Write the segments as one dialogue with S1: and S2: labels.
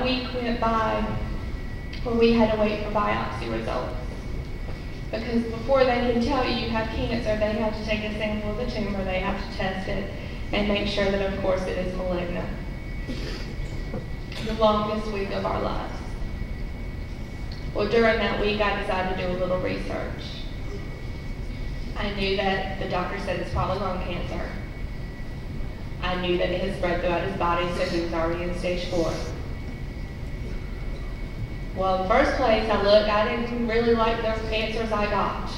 S1: a week went by where we had to wait for biopsy results. Because before they can tell you have cancer, they have to take a sample of the tumor, they have to test it, and make sure that, of course, it is malignant. The longest week of our lives. Well, during that week, I decided to do a little research. I knew that the doctor said it's probably lung cancer. I knew that it had spread throughout his body, so he was already in stage 4. Well, in the first place, I looked, I didn't really like the answers I got.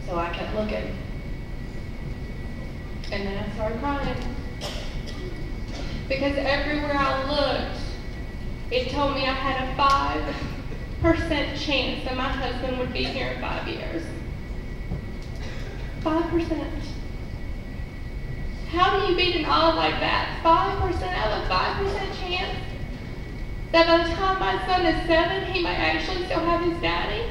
S1: So I kept looking. And then I started crying. Because everywhere I looked, it told me I had a 5% chance that my husband would be here in 5 years. 5%. How do you beat an odd like that? 5% out of a 5% chance that by the time my son is 7, he might actually still have his daddy?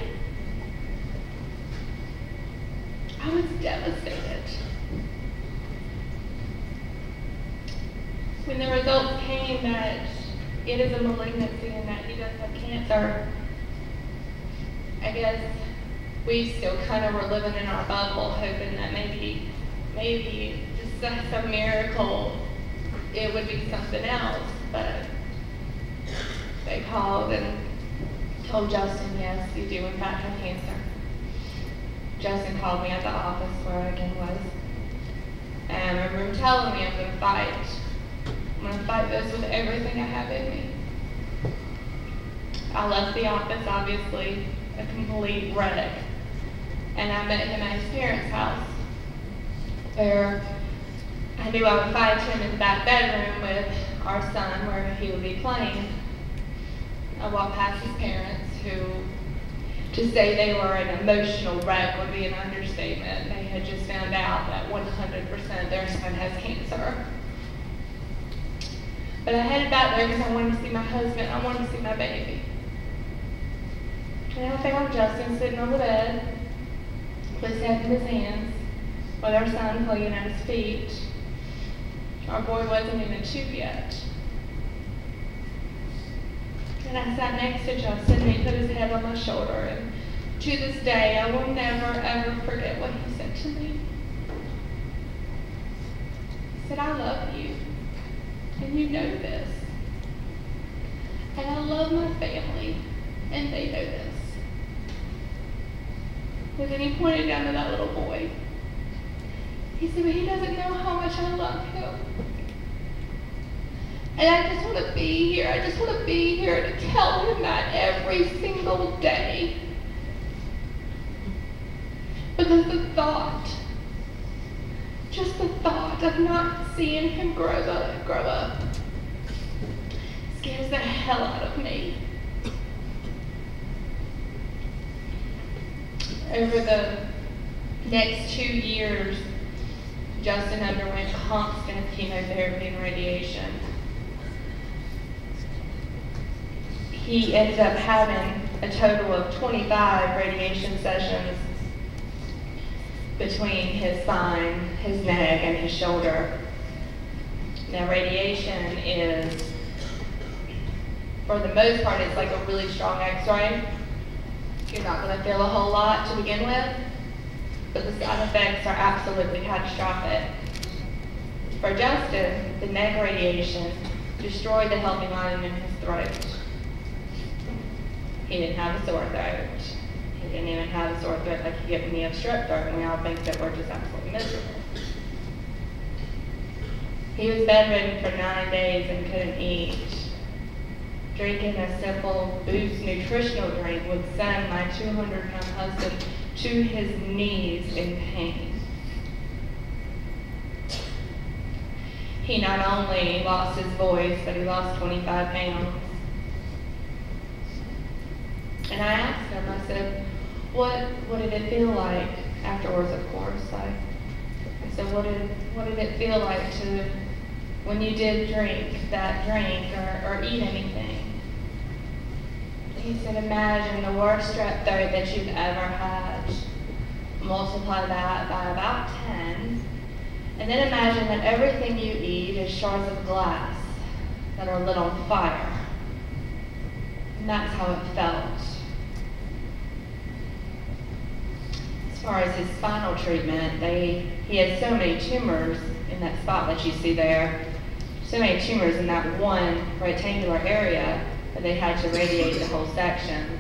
S1: I was devastated. When the results came that it is a malignancy and that he does have cancer, I guess we still kind of were living in our bubble, hoping that maybe just some miracle, it would be something else. But they called and told Justin, yes, you do in fact have cancer. Justin called me at the office where I again was. And I remember him telling me, I'm going to fight. I'm going to fight this with everything I have in me. I left the office, obviously, a complete wreck. And I met him at his parents' house, where I knew I would find him in the back bedroom with our son, where he would be playing. I walked past his parents, who, to say they were an emotional wreck would be an understatement. They had just found out that 100% their son has cancer. But I headed back there because I wanted to see my husband, I wanted to see my baby. And I found Justin sitting on the bed, with his head in his hands, with our son playing at his feet. Our boy wasn't even 2 yet. And I sat next to Justin, and he put his head on my shoulder. And to this day, I will never, ever forget what he said to me. He said, I love you, and you know this. And I love my family, and they know this. And then he pointed down to that little boy. He said, but he doesn't know how much I love him. And I just want to be here. I just want to be here to tell him that every single day. Because the thought, just the thought of not seeing him grow up, scares the hell out of me. Over the next 2 years, Justin underwent constant chemotherapy and radiation. He ended up having a total of 25 radiation sessions between his spine, his neck, and his shoulder. Now, radiation is, for the most part, it's like a really strong X-ray. You're not going to feel a whole lot to begin with, but the side effects are absolutely catastrophic. For Justin, the neck radiation destroyed the healthy lining in his throat. He didn't have a sore throat. He didn't even have a sore throat like he gave me a strep throat, and we all think that we're just absolutely miserable. He was bedridden for 9 days and couldn't eat. Drinking a simple Boost nutritional drink would send my 200-pound husband to his knees in pain. He not only lost his voice, but he lost 25 pounds. And I asked him, I said, what did it feel like afterwards, of course? I said, what did it feel like to, when you did drink that drink or eat anything? He said, imagine the worst strep throat that you've ever had. Multiply that by about 10. And then imagine that everything you eat is shards of glass that are lit on fire. And that's how it felt. As far as his spinal treatment, he had so many tumors in that spot that you see there, so many tumors in that one rectangular area that they had to radiate the whole section.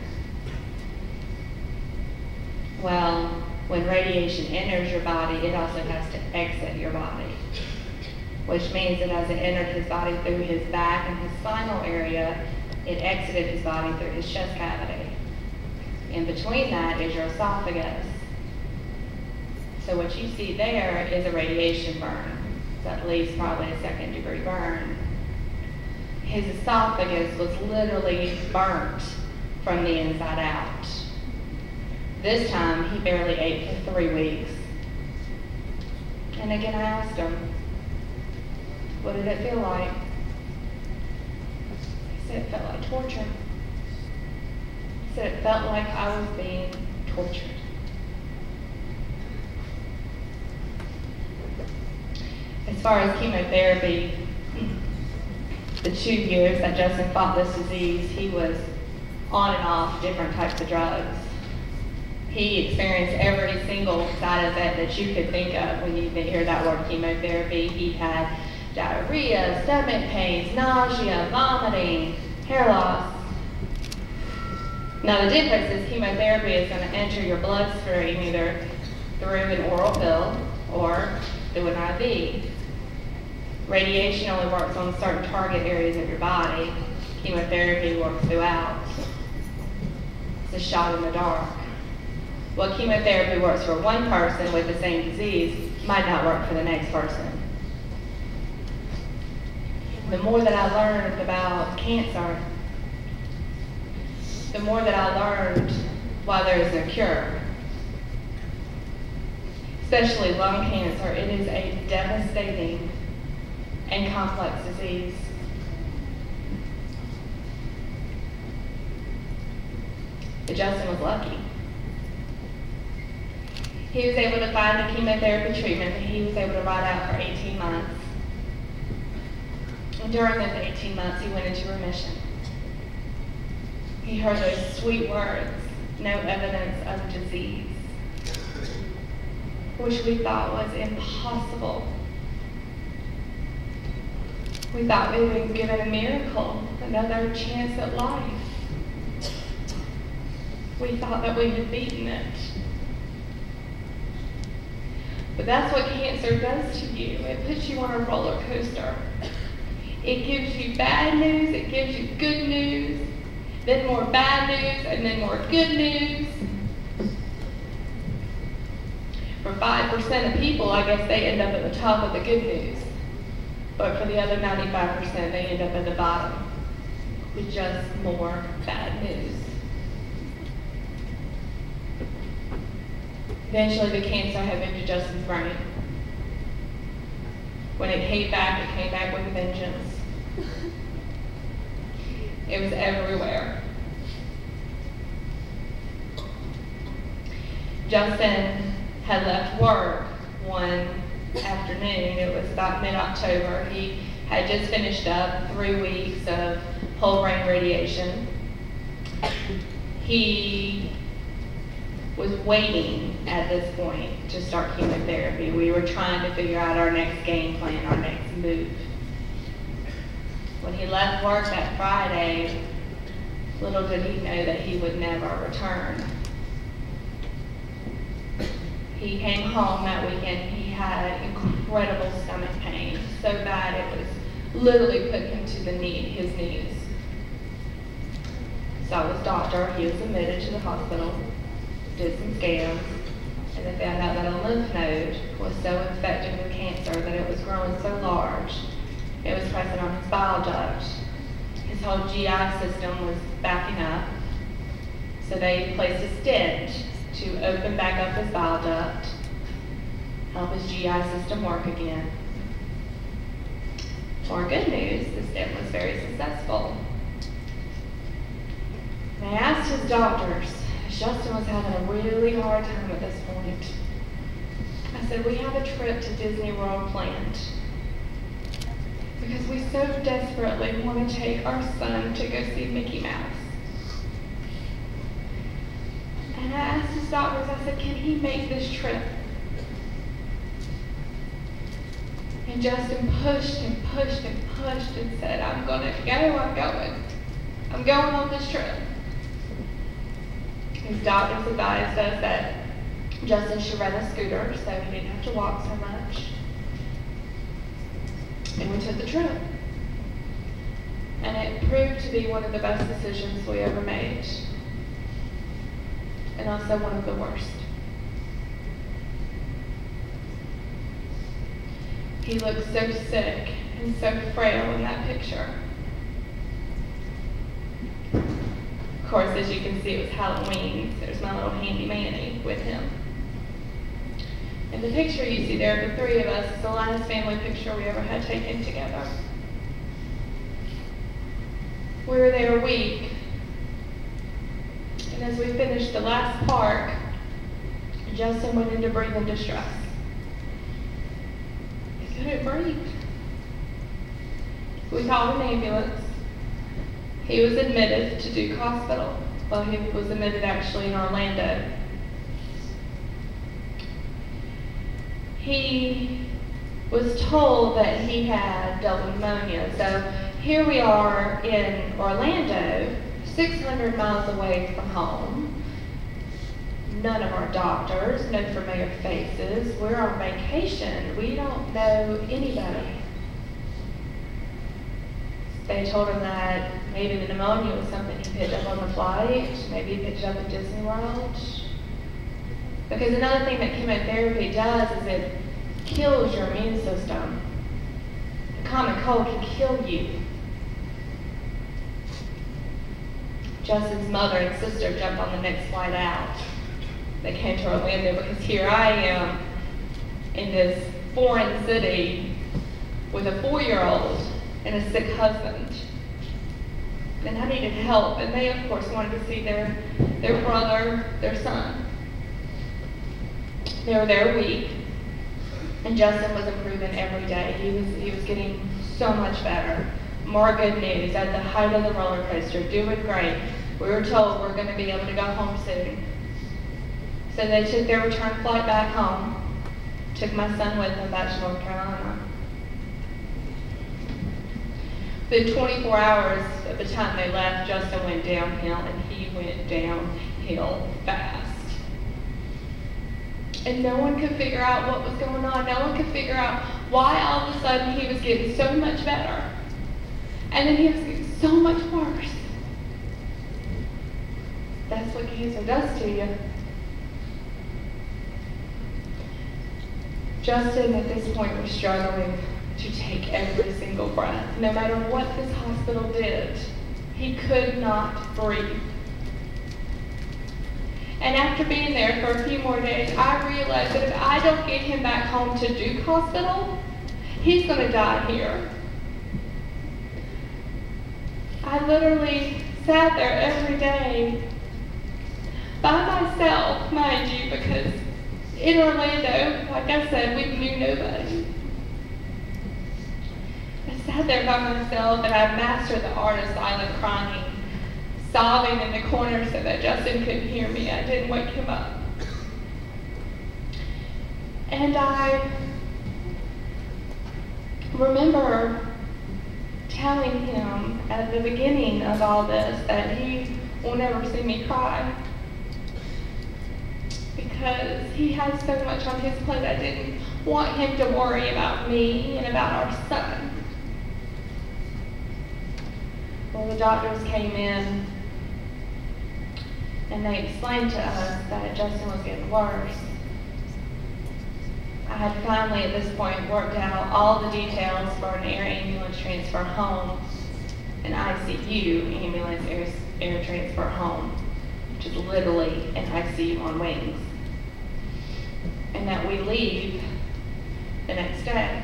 S1: Well, when radiation enters your body, it also has to exit your body, which means that as it entered his body through his back and his spinal area, it exited his body through his chest cavity. In between that is your esophagus. So what you see there is a radiation burn. So at least probably a 2nd degree burn. His esophagus was literally burnt from the inside out. This time, he barely ate for 3 weeks. And again, I asked him, what did it feel like? He said it felt like torture. He said it felt like I was being tortured. As far as chemotherapy, the 2 years that Justin fought this disease, he was on and off different types of drugs. He experienced every single side effect that you could think of when you hear that word chemotherapy. He had diarrhea, stomach pains, nausea, vomiting, hair loss. Now the difference is chemotherapy is going to enter your bloodstream either through an oral pill or through an IV. Radiation only works on certain target areas of your body. Chemotherapy works throughout. It's a shot in the dark. What chemotherapy works for one person with the same disease might not work for the next person. The more that I learned about cancer, the more that I learned why there is no cure. Especially lung cancer, it is a devastating and complex disease. But Justin was lucky. He was able to find a chemotherapy treatment that he was able to ride out for 18 months. And during those 18 months, he went into remission. He heard those sweet words, no evidence of disease, which we thought was impossible. We thought we had been given a miracle, another chance at life. We thought that we had beaten it. But that's what cancer does to you. It puts you on a roller coaster. It gives you bad news, it gives you good news, then more bad news, and then more good news. For 5% of people, I guess they end up at the top of the good news. But for the other 95%, they end up at the bottom with just more bad news. Eventually, the cancer had moved to Justin's brain. When it came back with a vengeance. It was everywhere. Justin had left work one afternoon. It was about mid-October. He had just finished up 3 weeks of whole brain radiation. He was waiting at this point to start chemotherapy. We were trying to figure out our next game plan, our next move. When he left work that Friday, little did he know that he would never return. He came home that weekend. He had incredible stomach pain, so bad it was literally putting him to his knees. Saw his doctor. He was admitted to the hospital, did some scans, and they found out that a lymph node was so infected with cancer that it was growing so large, it was pressing on his bile duct. His whole GI system was backing up, so they placed a stent to open back up his bile duct, help his GI system work again. More good news, the stent was very successful. And I asked his doctors, Justin was having a really hard time at this point. I said, we have a trip to Disney World planned because we so desperately want to take our son to go see Mickey Mouse. And I asked his doctors, I said, can he make this trip? And Justin pushed and pushed and pushed and said, I'm going to go, I'm going. I'm going on this trip. His doctors advised us that Justin should rent a scooter so he didn't have to walk so much. And we took the trip. And it proved to be one of the best decisions we ever made. And also one of the worst. He looked so sick and so frail in that picture. Of course, as you can see, it was Halloween. There's my little handy Manny with him. And the picture you see there of the three of us is the last family picture we ever had taken together. We were there a week. And as we finished the last park, Justin went into breathing distress. He couldn't breathe. We called an ambulance. He was admitted to Duke Hospital. Well, he was admitted actually in Orlando. He was told that he had double pneumonia. So here we are in Orlando, 600 miles away from home. None of our doctors, no familiar faces. We're on vacation. We don't know anybody. They told him that maybe the pneumonia was something he picked up on the flight. Maybe he picked it up at Disney World. Because another thing that chemotherapy does is it kills your immune system. A common cold can kill you. Justin's mother and sister jumped on the next flight out. They came to Orlando because here I am in this foreign city with a 4-year-old and a sick husband. And I needed help, and they of course wanted to see their brother, their son. They were there a week, and Justin was improving every day. He was getting so much better. More good news, at the height of the roller coaster, doing great. We were told we're going to be able to go home soon. So they took their return flight back home, took my son with them back to North Carolina. Within 24 hours of the time they left, Justin went downhill, and he went downhill fast. And no one could figure out what was going on. No one could figure out why all of a sudden he was getting so much better. And then he was getting so much worse. That's what cancer does to you. Justin, at this point, was struggling to take every single breath. No matter what this hospital did, he could not breathe. And after being there for a few more days, I realized that if I don't get him back home to Duke Hospital, he's going to die here. I literally sat there every day by myself, mind you, because in Orlando, like I said, we knew nobody. I sat there by myself, and I mastered the art of silent crying, sobbing in the corner so that Justin couldn't hear me. I didn't wake him up. And I remember telling him at the beginning of all this that he will never see me cry because he has so much on his plate. I didn't want him to worry about me and about our son. Well, the doctors came in and they explained to us that Justin was getting worse. I had finally, at this point, worked out all the details for an air ambulance transfer home, an ICU ambulance air transfer home, which is literally an ICU on wings, and that we leave the next day.